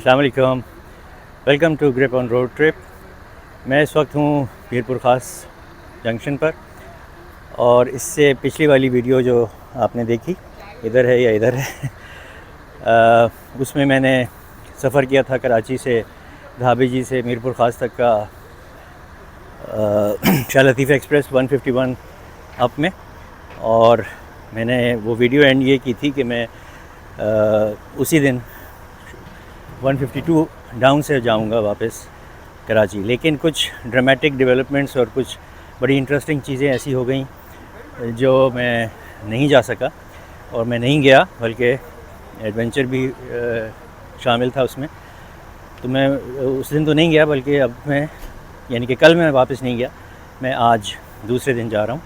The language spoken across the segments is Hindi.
अस्सलाम वालेकुम। Welcome to grip on road trip. मैं इस वक्त हूँ मीरपुर ख़ास जंक्शन पर, और इससे पिछली वाली वीडियो जो आपने देखी इधर है या इधर है उसमें मैंने सफ़र किया था कराची से धाबी जी से मीरपुर ख़ास तक का शाह लतीफ़ एक्सप्रेस 151 अप में। और मैंने वो वीडियो एंड ये की थी कि मैं उसी दिन 152 डाउन से जाऊंगा वापस कराची, लेकिन कुछ ड्रामेटिक डेवलपमेंट्स और कुछ बड़ी इंटरेस्टिंग चीज़ें ऐसी हो गई जो मैं नहीं जा सका और मैं नहीं गया, बल्कि एडवेंचर भी शामिल था उसमें। तो मैं उस दिन तो नहीं गया, बल्कि अब मैं यानी कि कल मैं वापस नहीं गया, मैं आज दूसरे दिन जा रहा हूँ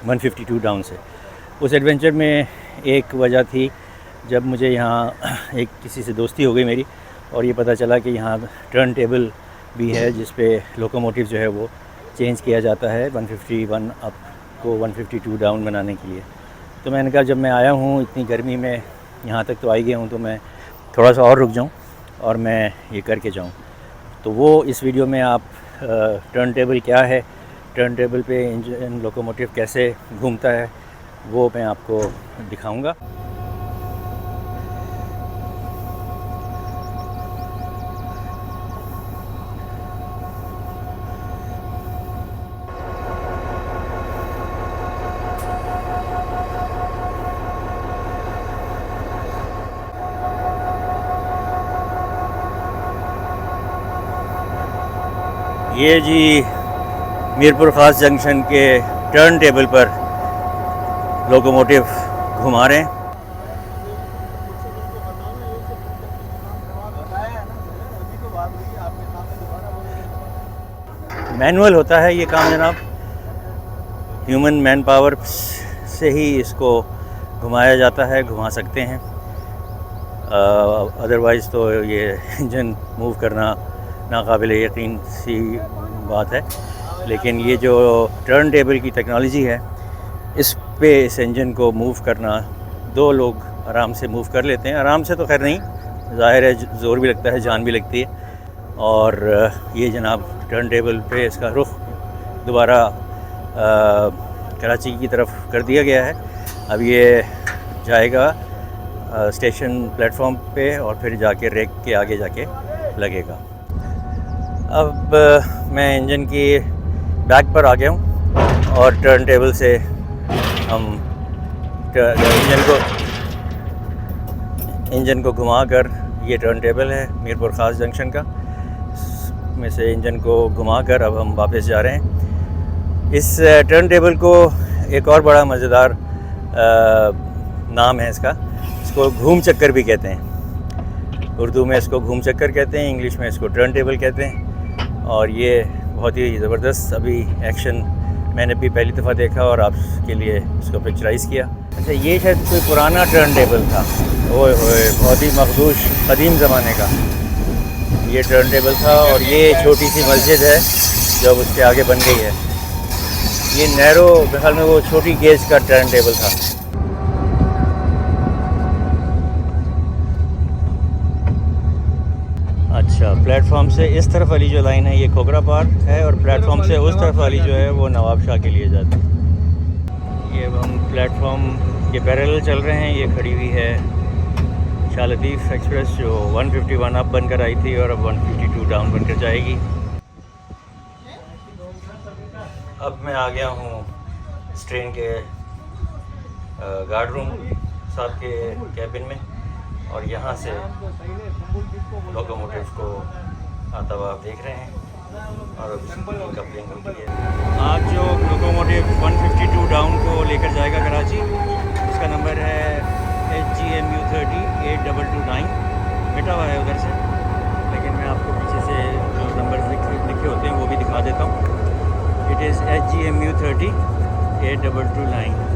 152 डाउन से। उस एडवेंचर में एक वजह थी, जब मुझे यहाँ एक किसी से दोस्ती हो गई मेरी, और ये पता चला कि यहाँ टर्न टेबल भी है जिस पे लोकोमोटिव जो है वो चेंज किया जाता है 151 अप को 152 डाउन बनाने के लिए। तो मैंने कहा जब मैं आया हूँ इतनी गर्मी में यहाँ तक तो आ ही गया हूँ, तो मैं थोड़ा सा और रुक जाऊँ और मैं ये करके जाऊँ। तो वो इस वीडियो में आप टर्न टेबल क्या है, टर्न टेबल पे इंजन लोकोमोटिव कैसे घूमता है, वो मैं आपको दिखाऊँगा। ये जी मीरपुर ख़ास जंक्शन के टर्न टेबल पर लोकोमोटिव घुमा रहे हैं। मैनुअल होता है ये काम जनाब, ह्यूमन मैन पावर से ही इसको घुमाया जाता है, घुमा सकते हैं। अदरवाइज़ तो ये इंजन मूव करना नाकाबिल यकीन सी बात है। लेकिन ये जो टर्न टेबल की टेक्नोलॉजी है, इस पे इस इंजन को मूव करना 2 लोग आराम से मूव कर लेते हैं। आराम से तो खैर नहीं, ज़ाहिर है ज़ोर भी लगता है, जान भी लगती है। और ये जनाब टर्न टेबल पे इसका रुख दोबारा कराची की तरफ कर दिया गया है। अब ये जाएगा स्टेशन प्लेटफॉर्म पे और फिर जाके रेक के आगे जाके लगेगा। अब मैं इंजन की बैक पर आ गया हूँ और टर्न टेबल से हम इंजन को घुमाकर, ये टर्न टेबल है मीरपुर ख़ास जंक्शन का, में से इंजन को घुमाकर अब हम वापस जा रहे हैं। इस टर्न टेबल को एक और बड़ा मज़ेदार नाम है इसका, इसको घूम चक्कर भी कहते हैं। उर्दू में इसको घूम चक्कर कहते हैं, इंग्लिश में इसको टर्न टेबल कहते हैं। और ये बहुत ही ज़बरदस्त अभी एक्शन मैंने भी पहली दफ़ा देखा और आपके लिए इसको पिक्चराइज़ किया। अच्छा, ये शायद कोई पुराना टर्न टेबल था, ओए होए बहुत ही मखदूश कदीम ज़माने का ये टर्न टेबल था। और ये छोटी सी मस्जिद है जो उसके आगे बन गई है। ये नैरो बहल में वो छोटी गेज का टर्न टेबल था। अच्छा, प्लेटफॉर्म से इस तरफ वाली जो लाइन है ये खोखरा पार्क है, और प्लेटफॉर्म से उस तरफ वाली जो है वो नवाब शाह के लिए जाती है। ये हम प्लेटफॉर्म के पैरेलल चल रहे हैं। ये खड़ी हुई है शाह लतीफ़ एक्सप्रेस जो 151 अप बनकर आई थी और अब 152 डाउन बनकर जाएगी। अब मैं आ गया हूँ इस ट्रेन के गार्ड रूम साहब के कैबिन में, और यहाँ से लोकोमोटिव को आता हुआ आप देख रहे हैं। और कपलिंग होती है। आज जो लोकोमोटिव 152 डाउन को लेकर जाएगा कराची, उसका नंबर है HGMU 30 8229। मिटा हुआ है उधर से, लेकिन मैं आपको पीछे से जो नंबर लिखे होते हैं वो भी दिखा देता हूँ। It is HGMU 30 8229।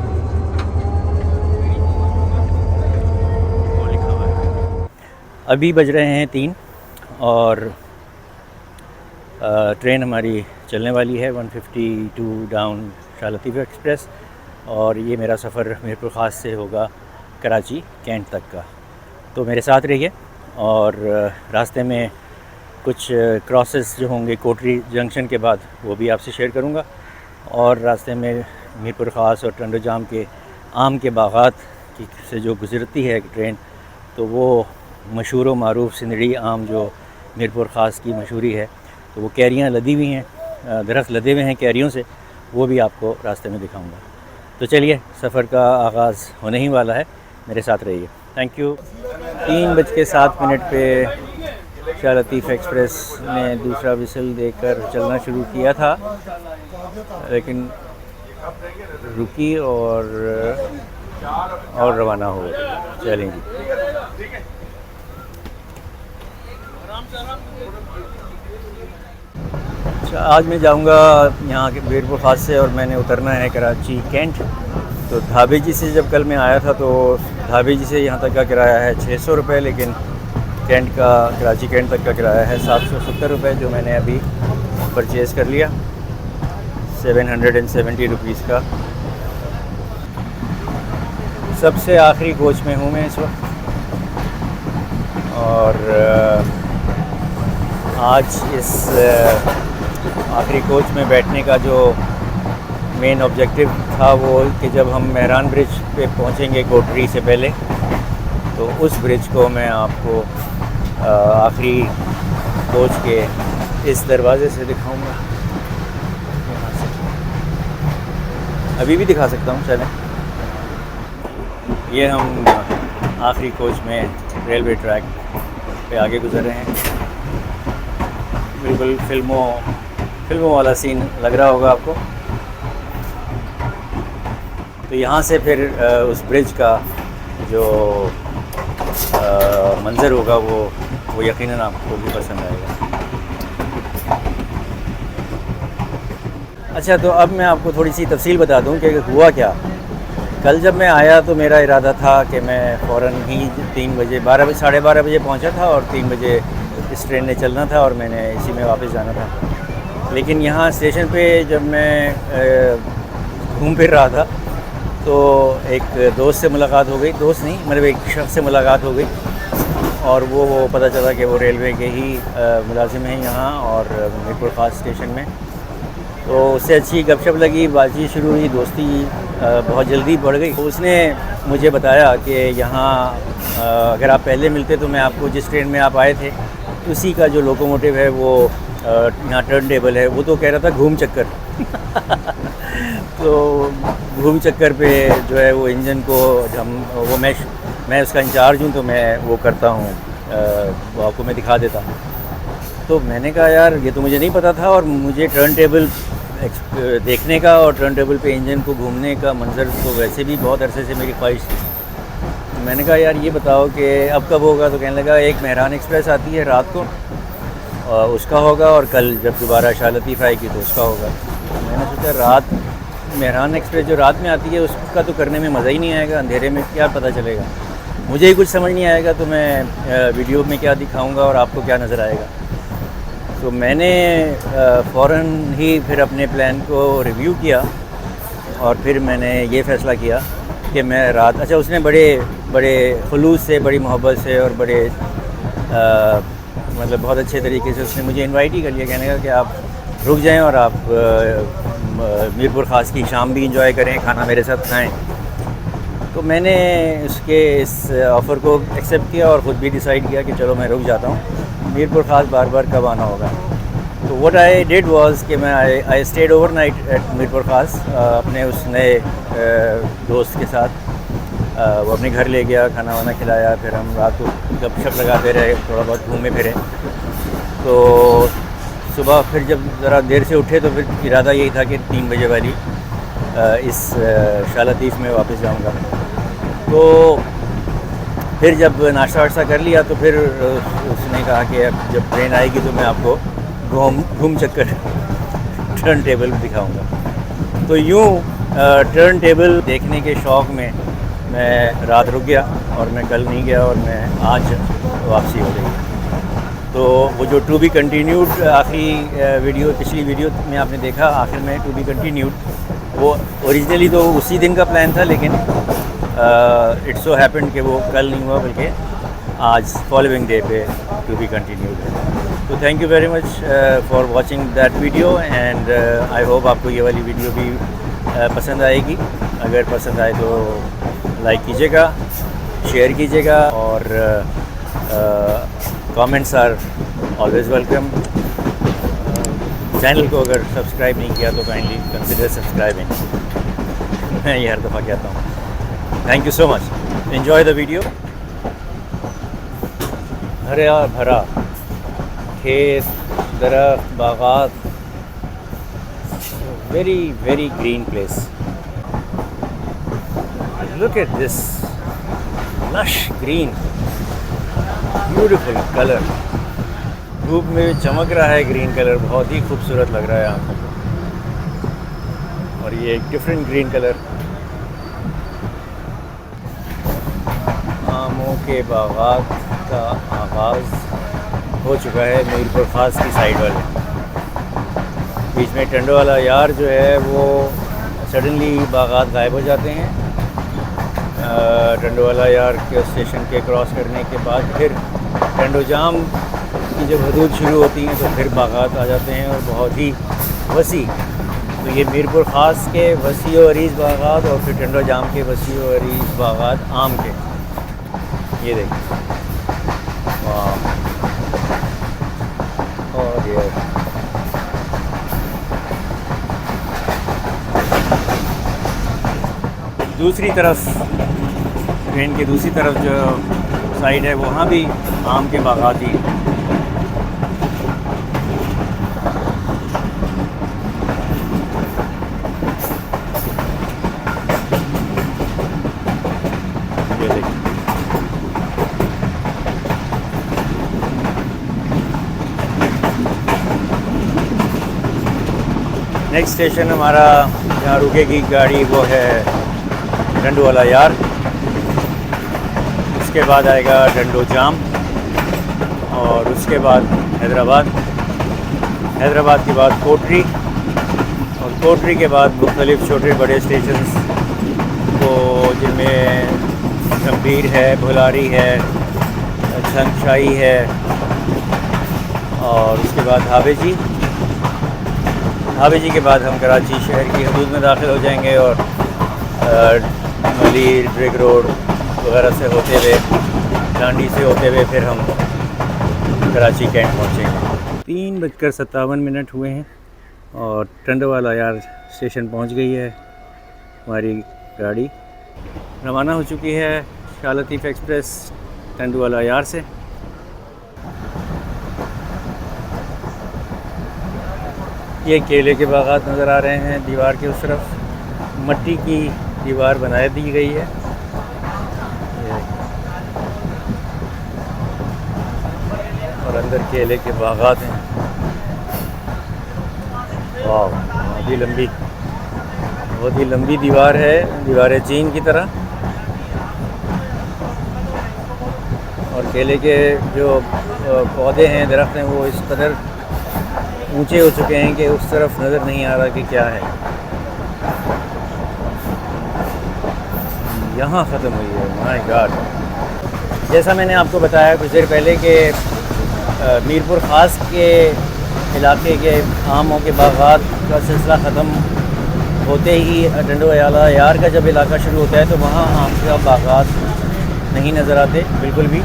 अभी बज रहे हैं 3 और ट्रेन हमारी चलने वाली है 152 डाउन शाह लतीफ़ एक्सप्रेस, और ये मेरा सफ़र मीरपुर ख़ास से होगा कराची कैंट तक का। तो मेरे साथ रहिए और रास्ते में कुछ क्रॉसेस जो होंगे कोटरी जंक्शन के बाद वो भी आपसे शेयर करूँगा। और रास्ते में मीरपुर ख़ास और टंडो जाम के आम के बागात की से जो गुज़रती है ट्रेन, तो वो मशहूर व मारूफ़ सिंदड़ी आम जो मीरपुर ख़ास की मशहूरी है, तो वो कैरियाँ लदी हुई हैं, दरख्त लदे हुए हैं कैरियों से, वो भी आपको रास्ते में दिखाऊंगा। तो चलिए, सफ़र का आगाज़ होने ही वाला है, मेरे साथ रहिए। Thank you. 3:07 पे शाह लतीफ़ एक्सप्रेस ने दूसरा विसल देकर चलना शुरू किया था, लेकिन रुकी और रवाना हो गई। चलें जी। अच्छा, आज मैं जाऊंगा यहाँ के मीरपुर ख़ास से और मैंने उतरना है कराची कैंट। तो ढाबे जी से जब कल मैं आया था तो ढाबे जी से यहाँ तक का किराया है 600 रुपये, लेकिन कैंट का कराची कैंट तक का किराया है 770 रुपये, जो मैंने अभी परचेज़ कर लिया 770 रुपीज़ का। सबसे आखिरी कोच में हूँ मैं इस वक्त, और आज इस आखिरी कोच में बैठने का जो मेन ऑब्जेक्टिव था वो कि जब हम मेहरान ब्रिज पे पहुँचेंगे कोटरी से पहले, तो उस ब्रिज को मैं आपको आखिरी कोच के इस दरवाज़े से दिखाऊंगा। यहाँ से अभी भी दिखा सकता हूँ, चलें। ये हम आखिरी कोच में रेलवे ट्रैक पे आगे गुज़र रहे हैं। बिल्कुल फिल्मों वाला सीन लग रहा होगा आपको। तो यहाँ से फिर उस ब्रिज का जो मंज़र होगा वो यकीनन आपको भी पसंद आएगा। अच्छा, तो अब मैं आपको थोड़ी सी तफसील बता दूं कि हुआ क्या। कल जब मैं आया तो मेरा इरादा था कि मैं फ़ौरन ही 3 बजे 12 बजे पहुंचा था और 3 बजे इस ट्रेन ने चलना था और मैंने इसी में वापस जाना था। लेकिन यहाँ स्टेशन पे जब मैं घूम फिर रहा था तो एक दोस्त से मुलाकात हो गई, दोस्त नहीं मतलब एक शख्स से मुलाकात हो गई, और वो पता चला कि वो रेलवे के ही मुलाजिम हैं यहाँ और मीरपुर ख़ास स्टेशन में। तो उससे अच्छी गपशप लगी, बातचीत शुरू हुई, दोस्ती बहुत जल्दी बढ़ गई। तो उसने मुझे बताया कि यहाँ अगर आप पहले मिलते तो मैं आपको जिस ट्रेन में आप आए थे उसी का जो लोकोमोटिव है वो यहाँ टर्न टेबल है, वो तो कह रहा था घूम चक्कर तो घूम चक्कर पे जो है वो इंजन को मैं उसका इंचार्ज हूँ तो मैं वो करता हूँ, वो आपको मैं दिखा देता हूँ। तो मैंने कहा यार ये तो मुझे नहीं पता था, और मुझे टर्न टेबल देखने का और टर्न टेबल पे इंजन को घूमने का मंज़र तो वैसे भी बहुत अरसे से मेरी ख्वाहिश थी। मैंने कहा यार ये बताओ कि अब कब होगा। तो कहने लगा एक मेहरान एक्सप्रेस आती है रात को, उसका होगा, और कल जब दोबारा शाह लतीफ़ आएगी तो उसका होगा। तो मैंने सोचा रात मेहरान एक्सप्रेस जो रात में आती है उसका तो करने में मज़ा ही नहीं आएगा, अंधेरे में क्या पता चलेगा, मुझे ही कुछ समझ नहीं आएगा तो मैं वीडियो में क्या दिखाऊँगा और आपको क्या नज़र आएगा। तो मैंने फ़ौरन ही फिर अपने प्लान को रिव्यू किया और फिर मैंने ये फ़ैसला किया कि मैं रात, अच्छा उसने बड़े खुलूस से, बड़ी मोहब्बत से और बड़े मतलब बहुत अच्छे तरीके से उसने मुझे इनवाइट ही कर लिया, कहने का कि आप रुक जाएं और आप मीरपुर ख़ास की शाम भी इंजॉय करें, खाना मेरे साथ खाएं। तो मैंने उसके इस ऑफ़र को एक्सेप्ट किया और ख़ुद भी डिसाइड किया कि चलो मैं रुक जाता हूँ, मीरपुर ख़ास बार बार कब आना होगा। तो व्हाट आई डिड वाज कि मैं I stayed overnight at Mirpur Khas अपने उस नए दोस्त के साथ। वो अपने घर ले गया, खाना वाना खिलाया, फिर हम रात को गपशप लगाते रहे, थोड़ा बहुत घूमे फिरे। तो सुबह फिर जब ज़रा देर से उठे तो फिर इरादा यही था कि 3 बजे वाली इस शाह लतीफ़ में वापस जाऊंगा। तो फिर जब नाश्ता वाश्ता कर लिया तो फिर उसने कहा कि अब जब ट्रेन आएगी तो मैं आपको घूम चक्कर टर्न टेबल दिखाऊंगा। तो यूँ टर्न टेबल देखने के शौक़ में मैं रात रुक गया और मैं कल नहीं गया और मैं आज वापसी हो गई। तो वो जो टू बी कंटिन्यूड आखिरी वीडियो, पिछली वीडियो में आपने देखा आखिर में टू बी कंटिन्यूड, वो ओरिजिनली तो उसी दिन का प्लान था, लेकिन इट्स सो हैपेंड कि वो कल नहीं हुआ बल्कि आज फॉलोइंग डे पे टू बी कंटिन्यूड है। तो thank you very much for watching that video and I hope आपको ये वाली वीडियो भी पसंद आएगी। अगर पसंद आए तो लाइक कीजिएगा, शेयर कीजिएगा और comments are always welcome. Channel को अगर सब्सक्राइब नहीं किया तो काइंडली कंसिडर सब्सक्राइबिंग। मैं ये हर दफ़ा कहता हूँ। Thank you so much, enjoy the video. हरा भरा खेत, दरख्त, बागात, very very green place. Look at this lush green, beautiful colour. धूप में चमक रहा है ग्रीन कलर, बहुत ही खूबसूरत लग रहा है आंखों को। और ये एक डिफरेंट ग्रीन कलर। आमों के बागात का आगाज़ हो चुका है मीरपुर ख़ास की साइड वाले। बीच में टंडोवाला यार जो है वो सडनली बागात गायब हो जाते हैं। टंडोवाला यार के स्टेशन के क्रॉस करने के बाद फिर टंडोजाम की जब हदूद शुरू होती हैं तो फिर बागात आ जाते हैं और बहुत ही वसी। तो ये मीरपुर ख़ास के वसी व अरीज़ बागात और फिर टंडोजाम के वसी व अरीज़ बागात आम के। ये देखिए, वाह। और ये दूसरी तरफ, ट्रेन की दूसरी तरफ जो साइड है वहाँ भी आम के बागात ही। ये देखिए, नेक्स्ट स्टेशन हमारा जहाँ रुकेगी गाड़ी वो है टंडोवाला यार। उसके बाद आएगा टंडोजाम और उसके बाद हैदराबाद। हैदराबाद के बाद कोटरी और कोटरी के बाद मुख्तलिफ़ छोटे बड़े स्टेशंस को, जिनमें गंभीर है, भुलारी है, झंगशाही है और उसके बाद हावेजी के बाद हम कराची शहर की हदूद में दाखिल हो जाएंगे और मलीर, ब्रिग रोड वगैरह से होते हुए, डांडी से होते हुए फिर हम कराची कैंट पहुँचेंगे। 3:57 हुए हैं और टंडोवाला यार स्टेशन पहुँच गई है। हमारी गाड़ी रवाना हो चुकी है शाह लतीफ़ एक्सप्रेस टंडोवाला यार से। ये केले के बागात नज़र आ रहे हैं। दीवार के उस तरफ मट्टी की दीवार बना दी गई है। और अंदर केले के बागात हैं। वाह, बहुत ही लंबी दीवार है, दीवार चीन की तरह। और केले के जो पौधे हैं, दरख्त हैं, वो इस कदर ऊंचे हो चुके हैं कि उस तरफ नज़र नहीं आ रहा कि क्या है। यहाँ ख़त्म हुई है। माय गॉड, जैसा मैंने आपको बताया कुछ देर पहले कि मीरपुर ख़ास के इलाके के आमों के बागात का सिलसिला ख़त्म होते ही टंडोवाला यार का जब इलाका शुरू होता है तो वहाँ आम के बागात नहीं नज़र आते बिल्कुल भी।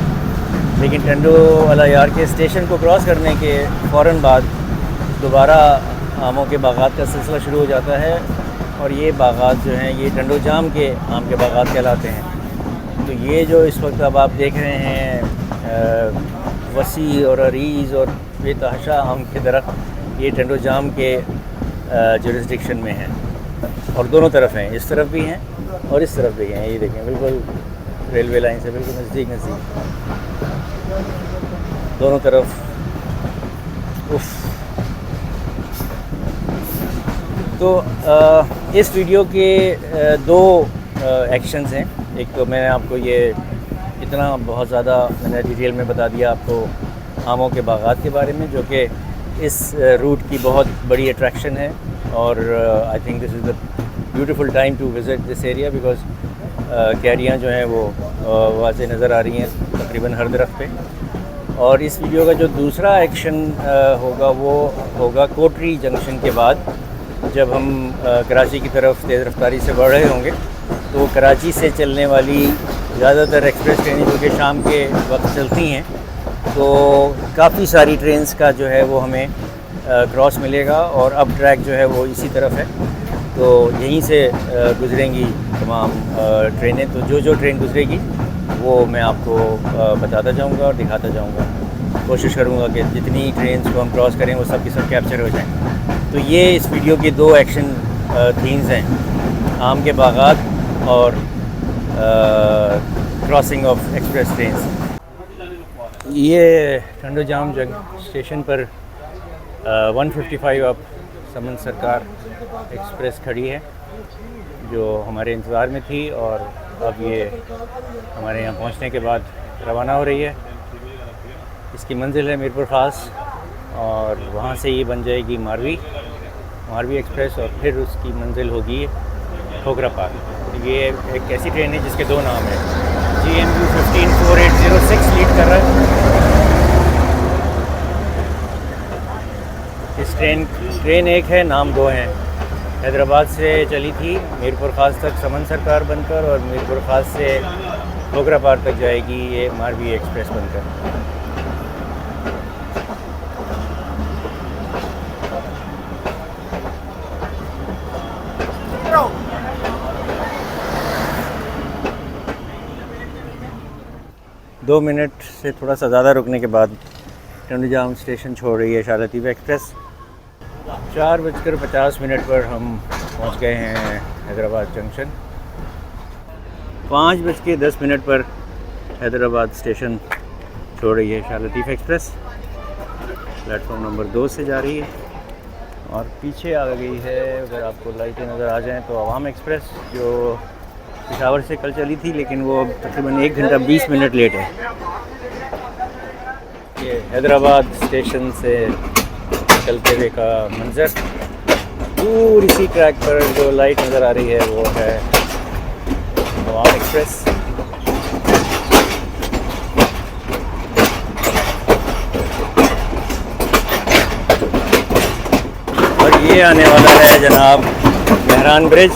लेकिन टंडोवाला यार के स्टेशन को क्रॉस करने के फ़ौरन बाद दोबारा आमों के बागात का सिलसिला शुरू हो जाता है। और ये बागात जो हैं ये टंडोजाम के आम के बागात कहलाते हैं। तो ये जो इस वक्त अब आप देख रहे हैं वसी और अरीज़ और बेतहाशा आम के दरख्त, ये टंडोजाम के जुरिस्डिक्शन में हैं। और दोनों तरफ हैं, इस तरफ भी हैं और इस तरफ भी हैं। ये देखें, बिल्कुल रेलवे लाइन से बिल्कुल नज़दीक दोनों तरफ। उफ़। तो इस वीडियो के दो एक्शंस हैं। एक तो मैंने आपको ये इतना बहुत ज़्यादा मैंने डिटेल में बता दिया आपको आमों के बागात के बारे में, जो कि इस रूट की बहुत बड़ी अट्रैक्शन है। और I think this is the beautiful time to visit this area because कैरियाँ जो हैं वो वाज़े नज़र आ रही हैं तकरीबन हर तरफ पे। और इस वीडियो का जो दूसरा एक्शन होगा वो होगा कोटरी जंक्शन के बाद, जब हम कराची की तरफ तेज़ रफ्तारी से बढ़ रहे होंगे। तो कराची से चलने वाली ज़्यादातर एक्सप्रेस ट्रेनें जो कि शाम के वक्त चलती हैं, तो काफ़ी सारी ट्रेन्स का जो है वो हमें क्रॉस मिलेगा और अब ट्रैक जो है वो इसी तरफ है, तो यहीं से गुज़रेंगी तमाम ट्रेनें। तो जो ट्रेन गुज़रेगी वो मैं आपको बताता जाऊंगा और दिखाता जाऊंगा। कोशिश करूंगा कि जितनी ट्रेन्स को हम क्रॉस करें वो सब की सब कैप्चर हो जाएं। तो ये इस वीडियो की दो एक्शन थीम्स हैं, आम के बागात और क्रॉसिंग ऑफ एक्सप्रेस ट्रेन्स। ये ठंडो जाम स्टेशन पर 155 अब समन सरकार एक्सप्रेस खड़ी है, जो हमारे इंतज़ार में थी और अब ये हमारे यहाँ पहुँचने के बाद रवाना हो रही है। इसकी मंजिल है मीरपुर ख़ास और वहाँ से ये बन जाएगी मारवी एक्सप्रेस और फिर उसकी मंजिल होगी खोखरा पार्क। ये एक ऐसी ट्रेन है जिसके दो नाम हैं। GMU 154806 लीड कर रहा है। इस ट्रेन एक है, नाम दो हैं। हैदराबाद से चली थी मीरपुर ख़ास तक समन सरकार बनकर, और मीरपुर ख़ास से खोखरा पार्क तक जाएगी ये मारवी एक्सप्रेस बनकर। दो मिनट से थोड़ा सा ज़्यादा रुकने के बाद टंडोजाम स्टेशन छोड़ रही है शाह लतीफ़ एक्सप्रेस। 4:50 पर हम पहुंच गए हैं हैदराबाद जंक्शन। 5:10 पर हैदराबाद स्टेशन छोड़ रही है Shah Latif express. Platform number 2 से जा रही है और पीछे आ गई है, अगर आपको लाइटें नज़र आ जाएं तो अवाम एक्सप्रेस, जो पेशावर से कल चली थी लेकिन वो तकरीबन 1 घंटा 20 मिनट लेट है। ये हैदराबाद स्टेशन से चलते हुए का मंज़र, दूर इसी ट्रैक पर जो लाइट नज़र आ रही है वो है अवाम एक्सप्रेस। और ये आने वाला है जनाब मेहरान ब्रिज।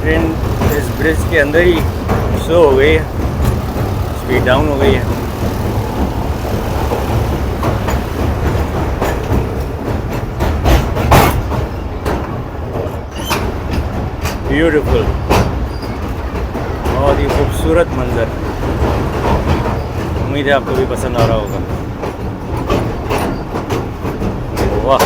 ट्रेन इस ब्रिज के अंदर ही स्लो हो गई है, स्पीड डाउन हो गई है। ब्यूटीफुल, बहुत ही खूबसूरत मंजर। उम्मीद है आपको भी पसंद आ रहा होगा। वाह,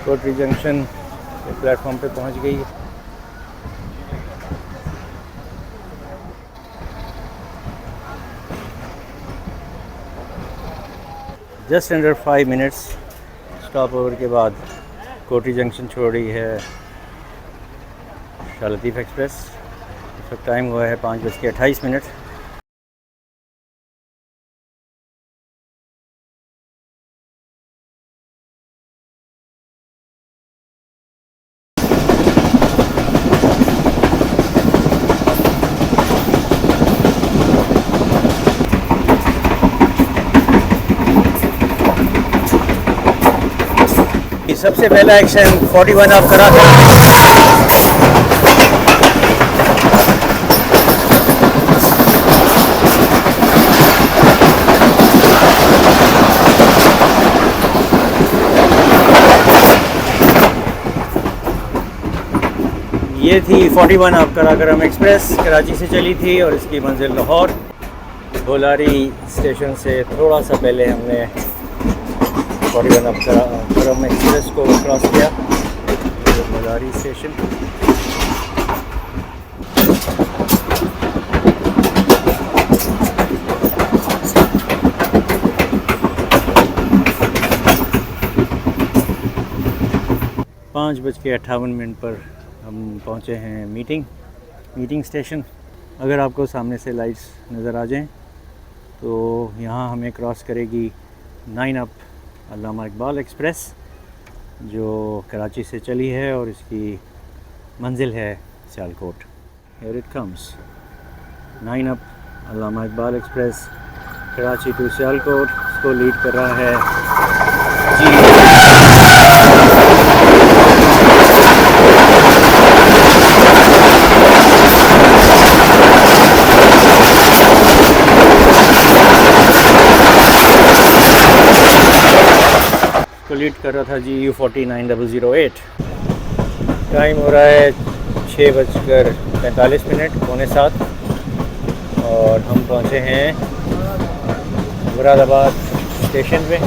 कोटरी जंक्शन के प्लेटफॉर्म पे पहुंच गई है। Just under 5 minutes stop over के बाद कोटरी जंक्शन छोड़ रही है शाह लतीफ़ एक्सप्रेस। इस वक्त टाइम हुआ है 5:28। सबसे पहला एक्शन 41 ऑफ करा था। ये थी 41 अप कराकरम एक्सप्रेस, कराची से चली थी और इसकी मंजिल लाहौर। बोलारी स्टेशन से थोड़ा सा पहले हमने 41 अप कराकरम एक्सप्रेस को क्रॉस किया। बोलारी स्टेशन पाँच बज के 58 पर हम पहुँचे हैं मीटिंग स्टेशन। अगर आपको सामने से लाइट्स नज़र आ जाएं तो यहाँ हमें क्रॉस करेगी 9 अप अल्लामा इकबाल एक्सप्रेस जो कराची से चली है और इसकी मंजिल है Sialkot. Here it comes 9 up Allama Iqbal express Karachi to Sialkot. इसको लीड कर रहा है लीड कर रहा था GU 49008। टाइम हो रहा है 6:45, 6:45 और हम पहुंचे हैं मुरादाबाद स्टेशन पे।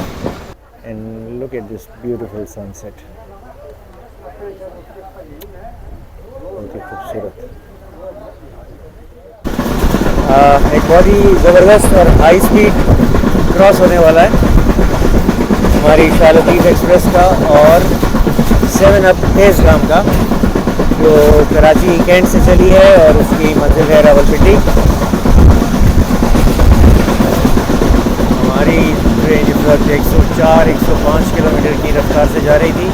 And look at this beautiful sunset, बहुत ही खूबसूरत। एक बहुत ही ज़बरदस्त और हाई स्पीड क्रॉस होने वाला है हमारी शालतीफ़ एक्सप्रेस का और 7 अप तेज़गाम का, जो कराची कैंट से चली है और उसकी मंजिल है रावलपिंडी। हमारी ट्रेन इस वक्त 104-105 किलोमीटर की रफ्तार से जा रही थी।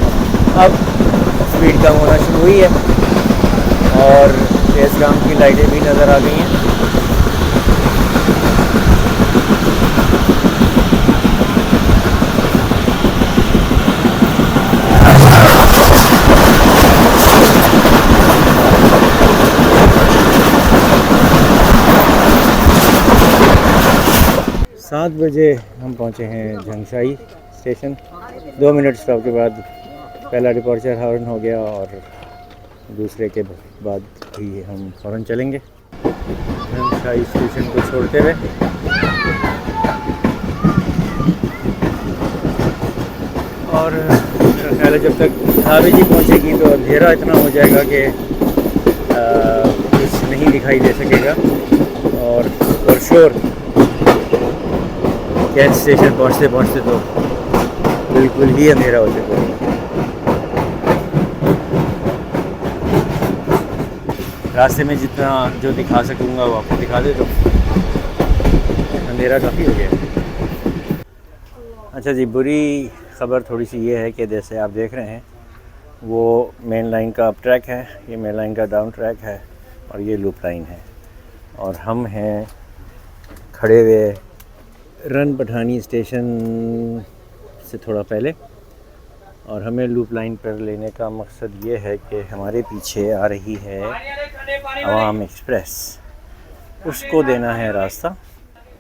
अब स्पीड कम होना शुरू हुई है और तेज़गाम की लाइटें भी नज़र आ गई हैं। सात बजे हम पहुंचे हैं झंगशाही स्टेशन। 2 मिनट स्टॉप के बाद पहला डिपार्चर हॉर्न हो गया और दूसरे के बाद ही हम फ़ौरन चलेंगे झंगशाही स्टेशन को छोड़ते हुए। और मेरा ख्याल है जब तक धाबी जी पहुँचेगी तो अंधेरा इतना हो जाएगा कि कुछ नहीं दिखाई दे सकेगा और फॉर श्योर कैंट स्टेशन पहुँचते पहुँचते तो बिल्कुल ही अंधेरा हो जाएगा। रास्ते में जितना जो दिखा सकूँगा वो आपको दिखा दे, तो अंधेरा काफ़ी हो गया। अच्छा जी, बुरी ख़बर थोड़ी सी ये है कि जैसे आप देख रहे हैं वो मेन लाइन का अप ट्रैक है, ये मेन लाइन का डाउन ट्रैक है और ये लूप लाइन है और हम हैं खड़े हुए रन पठानी स्टेशन से थोड़ा पहले। और हमें लूप लाइन पर लेने का मकसद ये है कि हमारे पीछे आ रही है अवाम एक्सप्रेस, उसको देना है रास्ता,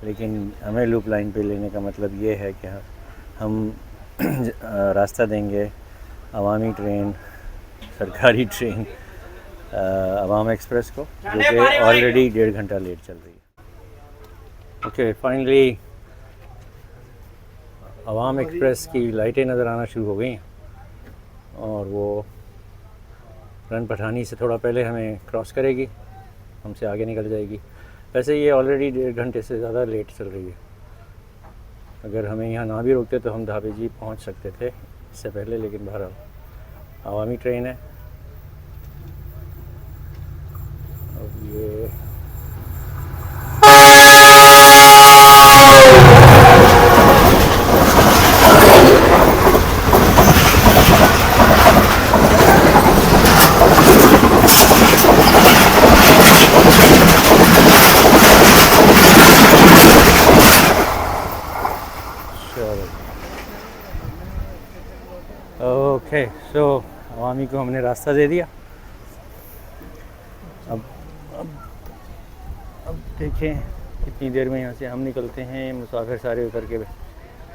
लेकिन हमें लूप लाइन पे लेने का मतलब ये है कि हम रास्ता देंगे अवामी ट्रेन, सरकारी ट्रेन अवाम एक्सप्रेस को, जो कि ऑलरेडी 1.5 घंटा लेट चल रही है। ओके, फाइनली अवाम एक्सप्रेस की लाइटें नज़र आना शुरू हो गई हैं और वो रन पठानी से थोड़ा पहले हमें क्रॉस करेगी, हमसे आगे निकल जाएगी। वैसे ये ऑलरेडी 1.5 घंटे से ज़्यादा लेट चल रही है। अगर हमें यहाँ ना भी रोकते तो हम धाबे जी पहुँच सकते थे इससे पहले, लेकिन बहरहाल अवामी ट्रेन है। अब ये ओके, सो अवामी को हमने रास्ता दे दिया। अब देखें कितनी देर में यहाँ से हम निकलते हैं। मुसाफिर सारे उतर के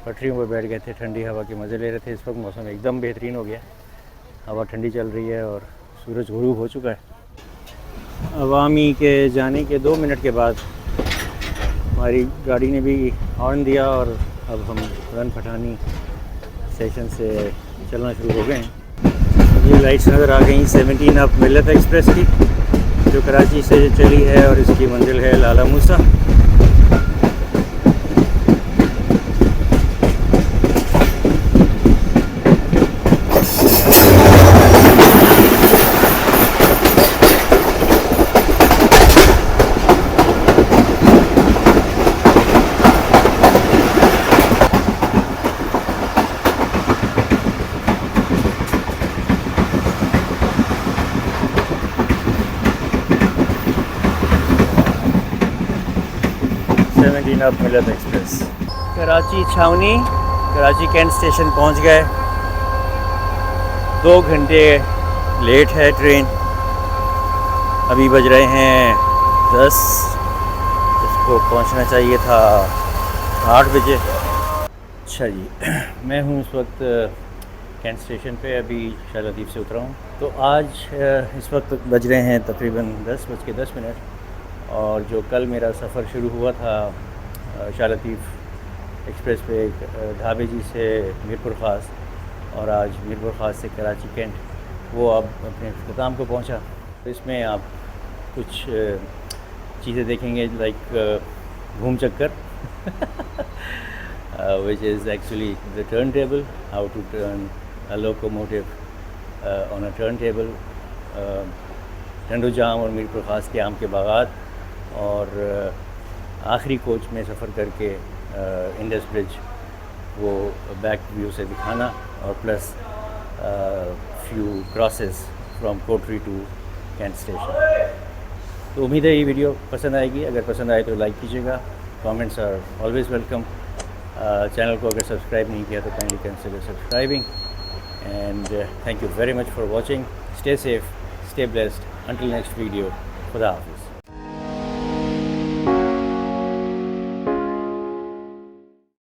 पटरियों पर बैठ गए थे, ठंडी हवा के मज़े ले रहे थे। इस वक्त मौसम एकदम बेहतरीन हो गया, हवा ठंडी चल रही है और सूरज गुरूब हो चुका है। अवामी के जाने के 2 मिनट के बाद हमारी गाड़ी ने भी हॉर्न दिया और अब हम रन पठानी स्टेशन से चलना शुरू हो गए हैं। ये लाइट्स नज़र आ गई 17 अप मिल्लत एक्सप्रेस की, जो कराची से चली है और इसकी मंजिल है लाला मूसा। अब मिल्लत एक्सप्रेस कराची छावनी, कराची कैंट स्टेशन पहुंच गए। 2 घंटे लेट है ट्रेन। अभी बज रहे हैं 10। इसको पहुंचना चाहिए था 8 बजे। अच्छा जी, मैं हूं इस वक्त कैंट स्टेशन पे, अभी शाह लतीफ़ से उतरा हूं। तो आज इस वक्त बज रहे हैं तकरीबन 10:10 और जो कल मेरा सफ़र शुरू हुआ था शाह लतीफ़ एक्सप्रेस पे ढाबे जी से मीरपुर ख़ास और आज मीरपुर ख़ास से कराची कैंट, वो अब अपने इख्तिताम को पहुंचा। तो इसमें आप कुछ चीज़ें देखेंगे लाइक घूम चक्कर which is actually the turntable, how to turn a locomotive on a turntable, Tando जाम और मीरपुर ख़ास के आम के बागात, और आखिरी कोच में सफ़र करके इंडस ब्रिज वो बैक व्यू से दिखाना, और plus few crosses from Kotri to cantt station. तो उम्मीद है ये वीडियो पसंद आएगी। अगर पसंद आए तो लाइक कीजिएगा, comments are always welcome. Channel को अगर सब्सक्राइब नहीं किया तो kindly consider subscribing, and thank you very much for watching. Stay safe, stay blessed, until next video, खुदा हाफिज़।